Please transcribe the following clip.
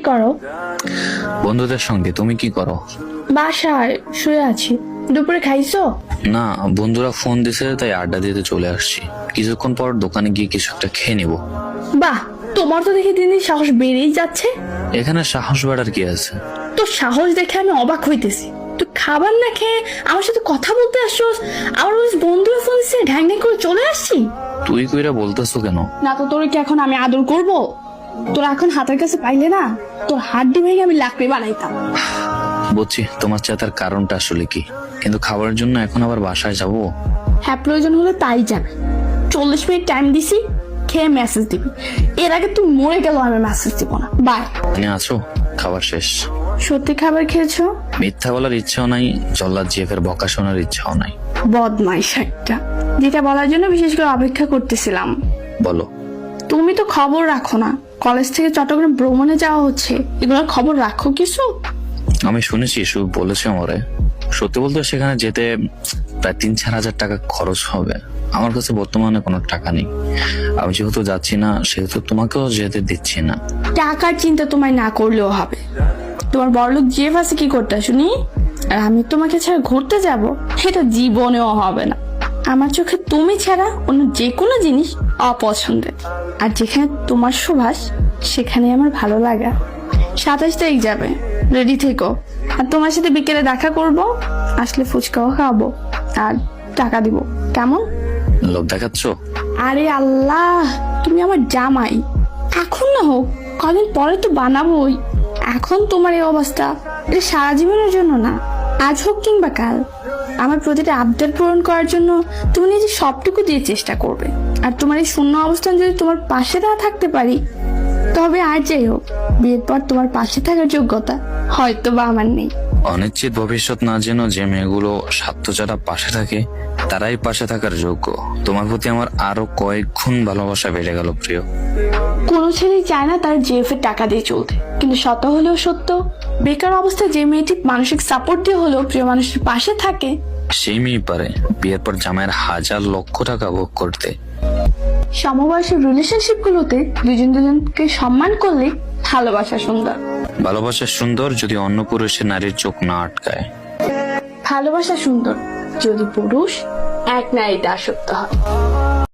করো? বন্ধুদের সঙ্গে। তুমি কি করো? বাসায় শুয়ে আছি। দুপুরে খাইছো? না, বন্ধুরা ফোন দিছে তাই আড্ডা দিতে চলে আসছি। কিছুক্ষণ পর দোকানে গিয়ে কিছু একটা খেয়ে নিবো। বাহ, তোমার তো দেখি দিন দিন সাহস বেড়েই যাচ্ছে। এখানে সাহস বাড়ার কি আছে? তোর সাহস দেখে আমি অবাক হইতেছি। তুই খাবার না খেয়ে আমার সাথে কথা বলতে আসছোস, আমার বন্ধুরা ফোন দিচ্ছে ঢ্যাং ঢ্যাং করে চলে আসছি। তুই কইরা বলতেছো কেন? না তো তোর কি এখন আমি আদর করব? তোর এখন হাতের কাছে পাইলে না তোর হাড্ডি ভেঙে আমি লাকড়ি বানাইতাম। বুঝছি তোমার চাতার কারণটা আসলে কি, কিন্তু খাবারের জন্য এখন আবার বাসায় যাবো? হ্যাঁ, প্রয়োজন হলে তাই যাবে। 40 মিনিট টাইম দিছি, খেয়ে মেসেজ দিবি। এর আগে তুই মরে গেল আমি মেসেজ দিব না। বাই। এখানে আছো? খাবার শেষ। সত্যি খাবার খেয়েছো? মিথ্যা বলার ইচ্ছাও নাই, জল্লাদ জিএফের বকা শোনার ইচ্ছাও নাই। বদমাইশ একটা, যেটা বলার জন্য বিশেষ করে অপেক্ষা করতেছিলাম। বলো। তুমি তো খবর রাখো না, কলেজ থেকে চট্টগ্রাম ভ্রমণে যাওয়া হচ্ছে, এগুলোর খবর রাখো কিছু? আমি শুনেছি, শুধু বলেছে আমারে। সত্যি বলতে সেখানে যেতে প্রায় 3-4 হাজার টাকা খরচ হবে। আমার কাছে বর্তমানে কোনো টাকা নেই। আমি যেহেতু যাচ্ছি না সেহেতু তোমাকেও যেতে দিচ্ছি না। টাকার চিন্তা তোমায় না করলেও হবে। তোমার বড়লোক জেফ আছে কি করতে শুনি, আর আমি তোমাকে ছাড়া ঘুরতে যাব, সেটা জীবনেও হবে না। আমার চোখে তুমি ছাড়া অন্য যে কোনো জিনিস অপছন্দের, আর যেখানে তোমার সুবাস সেখানে আমার ভালো লাগা। 27 তারিখ যাবে, রেডি থেকো। আর তোমার সাথে বিকেলে দেখা করব, আসলে ফুচকাও খাওয়াবো আর টাকা দিব, কেমন? লোভ দেখাচ্ছ? আরে আল্লাহ, তুমি আমার জামাই, এখন না হোক কদিন পরে তো বানাবোই। এখন তোমার এই অবস্থা, এটা সারা জীবনের জন্য না, আজ হোক কিংবা কাল। আমার প্রতিটা আবদার পূরণ করার জন্য তুমি নিজে সবটুকু দিয়ে চেষ্টা করবে। আর তোমার এই শূন্য অবস্থান যদি তোমার পাশে না থাকতে পারি, তবে আর যাই হোক, বিয়ের পর তোমার পাশে থাকার যোগ্যতা হয়তো বা আমার নেই। অনিশ্চিত ভবিষ্যৎ না যেন যে মেয়েগুলো স্বার্থ ছাড়া পাশে থাকে তারাই পাশে থাকার যোগ্য। তোমার প্রতি আমার আরো কয়েক গুণ ভালোবাসা বেড়ে গেল প্রিয়। কোনো ছেলেই চায় না তার জেফের টাকা দিয়ে চলতে, কিন্তু শত হলেও সত্য, বেকার অবস্থায় যে মেয়েটি মানসিক সাপোর্ট দিয়ে হলেও প্রিয় মানুষের পাশে থাকে, সেই মেয়ে পারে বিয়ের পর জামাইয়ের 1,000,000 টাকা ভোগ করতে। সমবয়সের রিলেশনশিপ গুলোতে দুজন দুজনকে সম্মান করলে ভালোবাসা সুন্দর। ভালোবাসা সুন্দর যদি অন্য পুরুষে নারীর চোখ না আটকায়। ভালোবাসা সুন্দর যদি পুরুষ এক নারীতে আসক্ত হয়।